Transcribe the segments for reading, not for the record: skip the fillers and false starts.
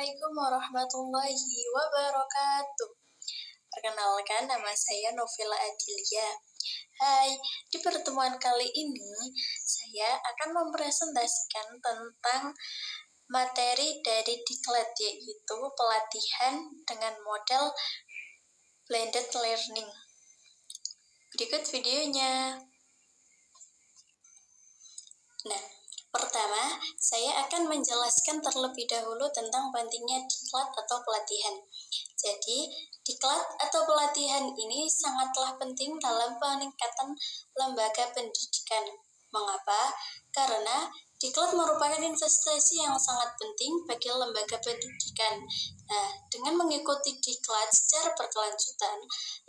Assalamualaikum warahmatullahi wabarakatuh. Perkenalkan, nama saya Novela Adilia. Hai, di pertemuan kali ini saya akan mempresentasikan tentang materi dari Diklat, yaitu pelatihan dengan model blended learning. Berikut videonya. Nah, pertama, saya akan menjelaskan terlebih dahulu tentang pentingnya diklat atau pelatihan. Jadi, diklat atau pelatihan ini sangatlah penting dalam peningkatan lembaga pendidikan. Mengapa? Karena diklat merupakan investasi yang sangat penting bagi lembaga pendidikan. Nah, dengan mengikuti diklat secara berkelanjutan,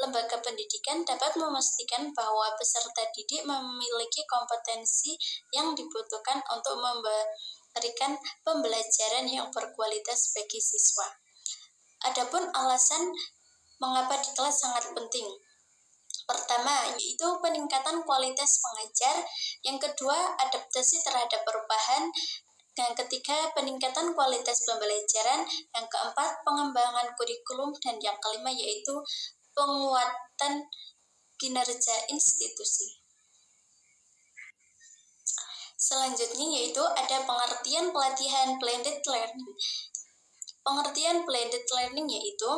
lembaga pendidikan dapat memastikan bahwa peserta didik memiliki kompetensi yang dibutuhkan untuk memberikan pembelajaran yang berkualitas bagi siswa. Adapun alasan mengapa diklat sangat penting. Pertama, yaitu peningkatan kualitas pengajar. Yang kedua, adaptasi terhadap perubahan. Yang ketiga, peningkatan kualitas pembelajaran. Yang keempat, pengembangan kurikulum. Dan yang kelima, yaitu penguatan kinerja institusi. Selanjutnya yaitu ada pengertian pelatihan blended learning. Pengertian blended learning yaitu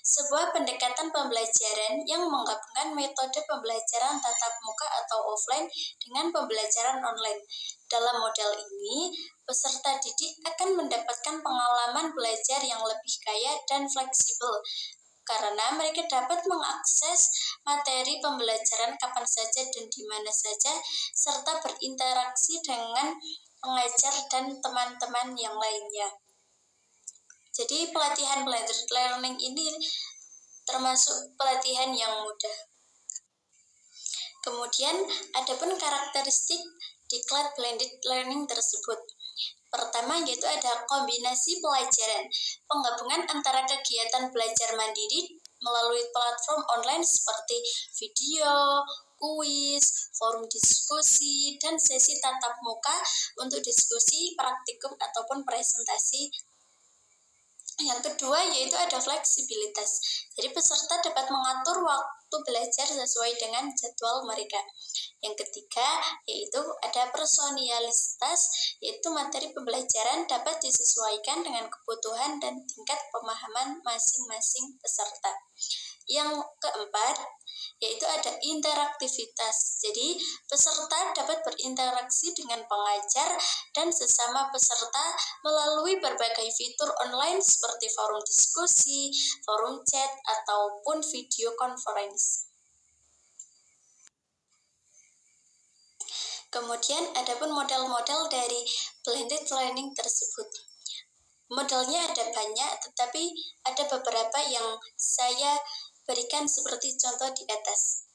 sebuah pendekatan pembelajaran yang menggabungkan metode pembelajaran tatap muka atau offline dengan pembelajaran online. Dalam model ini, peserta didik akan mendapatkan pengalaman belajar yang lebih kaya dan fleksibel, karena mereka dapat mengakses materi pembelajaran kapan saja dan di mana saja, serta berinteraksi dengan pengajar dan teman-teman yang lainnya. Jadi pelatihan blended learning ini termasuk pelatihan yang mudah. Kemudian, adapun karakteristik diklat blended learning tersebut. Pertama yaitu ada kombinasi pelajaran, penggabungan antara kegiatan belajar mandiri melalui platform online seperti video, kuis, forum diskusi, dan sesi tatap muka untuk diskusi, praktikum, ataupun presentasi. Yang kedua yaitu ada fleksibilitas. Jadi peserta dapat mengatur waktu belajar sesuai dengan jadwal mereka. Yang ketiga yaitu ada personalitas, yaitu materi pembelajaran dapat disesuaikan dengan kebutuhan dan tingkat pemahaman masing-masing peserta. Yang keempat yaitu ada interaktivitas. Jadi, peserta dapat berinteraksi dengan pengajar dan sesama peserta melalui berbagai fitur online seperti forum diskusi, forum chat, ataupun video conference. Kemudian, adapun model-model dari blended learning tersebut. Modelnya ada banyak, tetapi ada beberapa yang saya berikan seperti contoh di atas.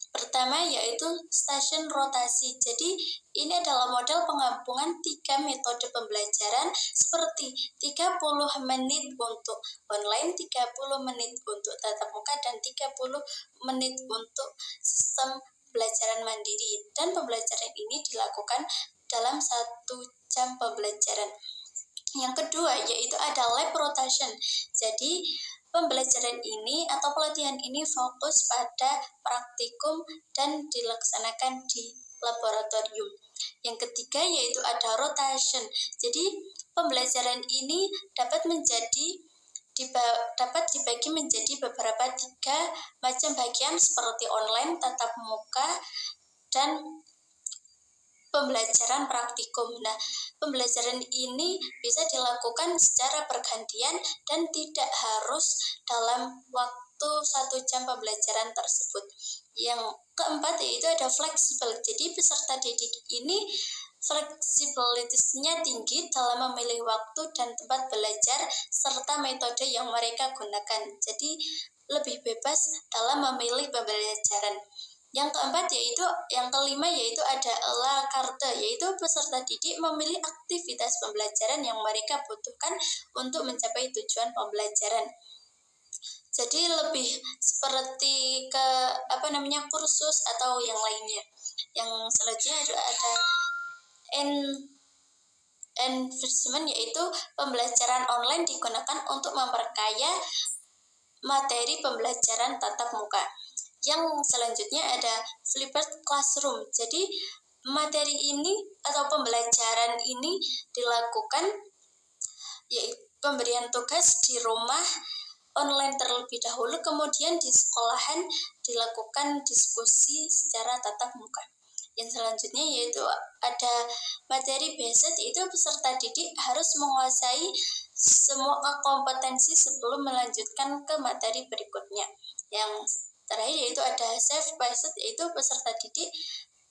Pertama yaitu stasiun rotasi. Jadi ini adalah model penggabungan 3 metode pembelajaran seperti 30 menit untuk online, 30 menit untuk tatap muka, dan 30 menit untuk sistem pembelajaran mandiri. Dan pembelajaran ini dilakukan dalam 1 jam pembelajaran. Yang kedua yaitu ada lab rotation. Jadi pembelajaran ini atau pelatihan ini fokus pada praktikum dan dilaksanakan di laboratorium. Yang ketiga yaitu ada rotation. Jadi pembelajaran ini dapat dibagi menjadi beberapa 3 macam bagian seperti online, tatap muka, dan pembelajaran praktikum. Nah, pembelajaran ini bisa dilakukan secara bergantian dan tidak harus dalam waktu 1 jam pembelajaran tersebut. Yang keempat yaitu ada fleksibel. Jadi peserta didik ini fleksibilitasnya tinggi dalam memilih waktu dan tempat belajar serta metode yang mereka gunakan. Jadi lebih bebas dalam memilih pembelajaran. Yang keempat yang kelima yaitu ada la carte, yaitu peserta didik memilih aktivitas pembelajaran yang mereka butuhkan untuk mencapai tujuan pembelajaran. Jadi lebih seperti kursus atau yang lainnya. Yang selanjutnya ada enrichment, yaitu pembelajaran online digunakan untuk memperkaya materi pembelajaran tatap muka. Yang selanjutnya ada flipped classroom. Jadi materi ini atau pembelajaran ini dilakukan, yaitu pemberian tugas di rumah online terlebih dahulu, kemudian di sekolahan dilakukan diskusi secara tatap muka. Yang selanjutnya yaitu ada materi basic, yaitu peserta didik harus menguasai semua kompetensi sebelum melanjutkan ke materi berikutnya. Yang terakhir yaitu ada self-paced, yaitu peserta didik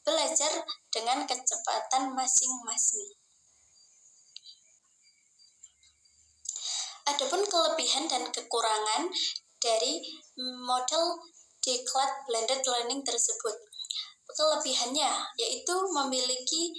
belajar dengan kecepatan masing-masing. Adapun kelebihan dan kekurangan dari model Declared Blended Learning tersebut. Kelebihannya yaitu memiliki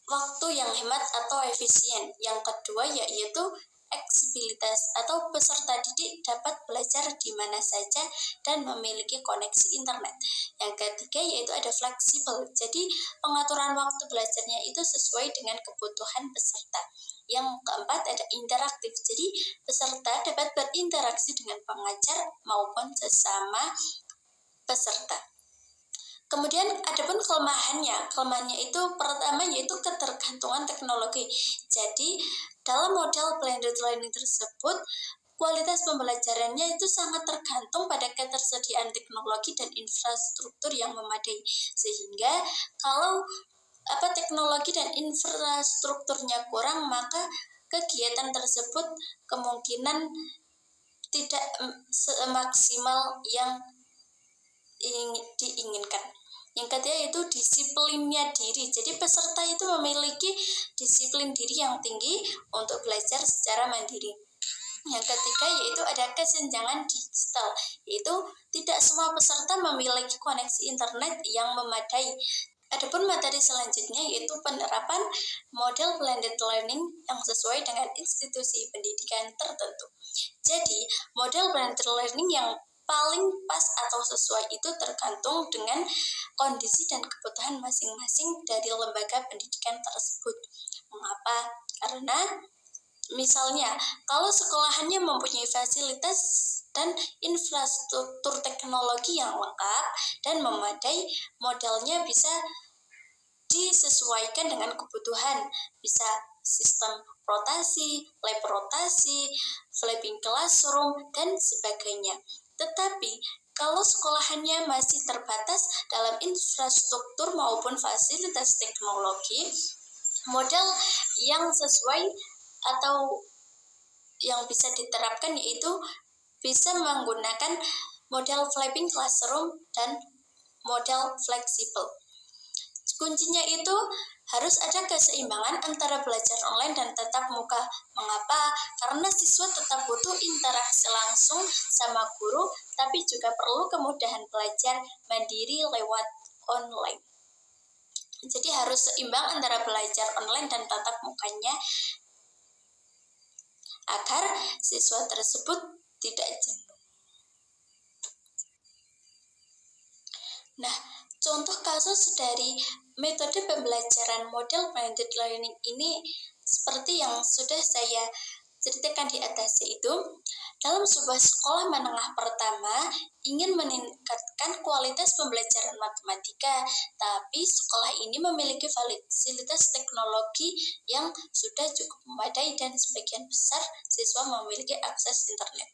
waktu yang hemat atau efisien. Yang kedua yaitu fleksibilitas atau peserta didik dapat belajar di mana saja dan memiliki koneksi internet. Yang ketiga yaitu ada fleksibel. Jadi pengaturan waktu belajarnya itu sesuai dengan kebutuhan peserta. Yang keempat ada interaktif. Jadi peserta dapat berinteraksi dengan pengajar maupun sesama peserta. Kemudian adapun kelemahannya itu pertama yaitu ketergantungan teknologi. Jadi dalam model blended learning tersebut, kualitas pembelajarannya itu sangat tergantung pada ketersediaan teknologi dan infrastruktur yang memadai. Sehingga kalau teknologi dan infrastrukturnya kurang, maka kegiatan tersebut kemungkinan tidak semaksimal yang diinginkan. Yang ketiga yaitu disiplinnya diri. Jadi peserta itu memiliki disiplin diri yang tinggi untuk belajar secara mandiri. Yang ketiga yaitu ada kesenjangan digital, yaitu tidak semua peserta memiliki koneksi internet yang memadai. Adapun materi selanjutnya yaitu penerapan model blended learning yang sesuai dengan institusi pendidikan tertentu. Jadi, model blended learning yang paling pas atau sesuai itu tergantung dengan kondisi dan kebutuhan masing-masing dari lembaga pendidikan tersebut. Mengapa? Karena misalnya, kalau sekolahannya mempunyai fasilitas dan infrastruktur teknologi yang lengkap dan memadai, modelnya bisa disesuaikan dengan kebutuhan. Bisa sistem rotasi, lab rotasi, flipping classroom, dan sebagainya. Tetapi, kalau sekolahannya masih terbatas dalam infrastruktur maupun fasilitas teknologi, model yang sesuai atau yang bisa diterapkan yaitu bisa menggunakan model flipping classroom dan model fleksibel. Kuncinya itu harus ada keseimbangan antara belajar online dan tatap muka. Mengapa? Karena siswa tetap butuh interaksi langsung sama guru, tapi juga perlu kemudahan belajar mandiri lewat online. Jadi harus seimbang antara belajar online dan tatap mukanya agar siswa tersebut tidak jenuh. Nah, contoh kasus dari metode pembelajaran model blended learning ini seperti yang sudah saya ceritakan di atas, yaitu dalam sebuah sekolah menengah pertama ingin meningkatkan kualitas pembelajaran matematika, tapi sekolah ini memiliki fasilitas teknologi yang sudah cukup memadai dan sebagian besar siswa memiliki akses internet.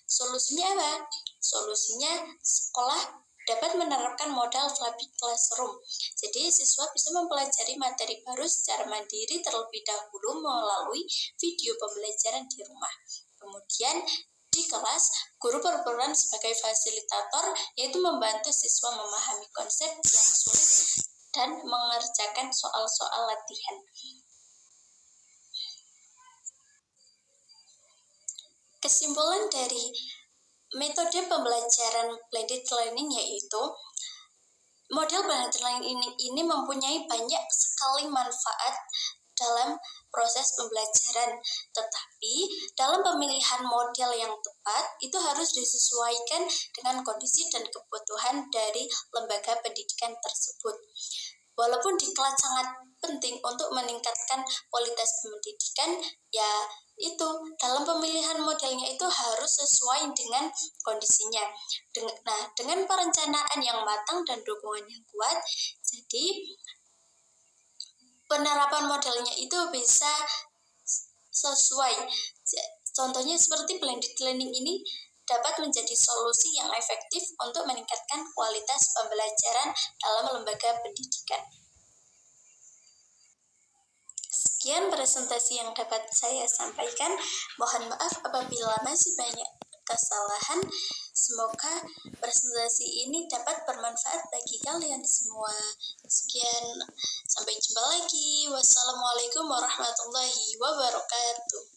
Solusinya apa? Solusinya sekolah dapat menerapkan model flipped classroom. Jadi siswa bisa mempelajari materi baru secara mandiri terlebih dahulu melalui video pembelajaran di rumah. Kemudian di kelas, guru berperan sebagai fasilitator, yaitu membantu siswa memahami konsep yang sulit dan mengerjakan soal-soal latihan. Kesimpulan dari metode pembelajaran blended learning yaitu model blended learning ini mempunyai banyak sekali manfaat dalam proses pembelajaran, tetapi dalam pemilihan model yang tepat itu harus disesuaikan dengan kondisi dan kebutuhan dari lembaga pendidikan tersebut. Walaupun diklat sangat penting untuk meningkatkan kualitas pendidikan, ya itu dalam pemilihan modelnya itu harus sesuai dengan kondisinya. Dengan perencanaan yang matang dan dukungan yang kuat, jadi penerapan modelnya itu bisa sesuai. Contohnya seperti blended learning ini dapat menjadi solusi yang efektif untuk meningkatkan kualitas pembelajaran dalam lembaga pendidikan. Sekian presentasi yang dapat saya sampaikan. Mohon maaf apabila masih banyak kesalahan. Semoga presentasi ini dapat bermanfaat bagi kalian semua. Sekian, sampai jumpa lagi. Wassalamualaikum warahmatullahi wabarakatuh.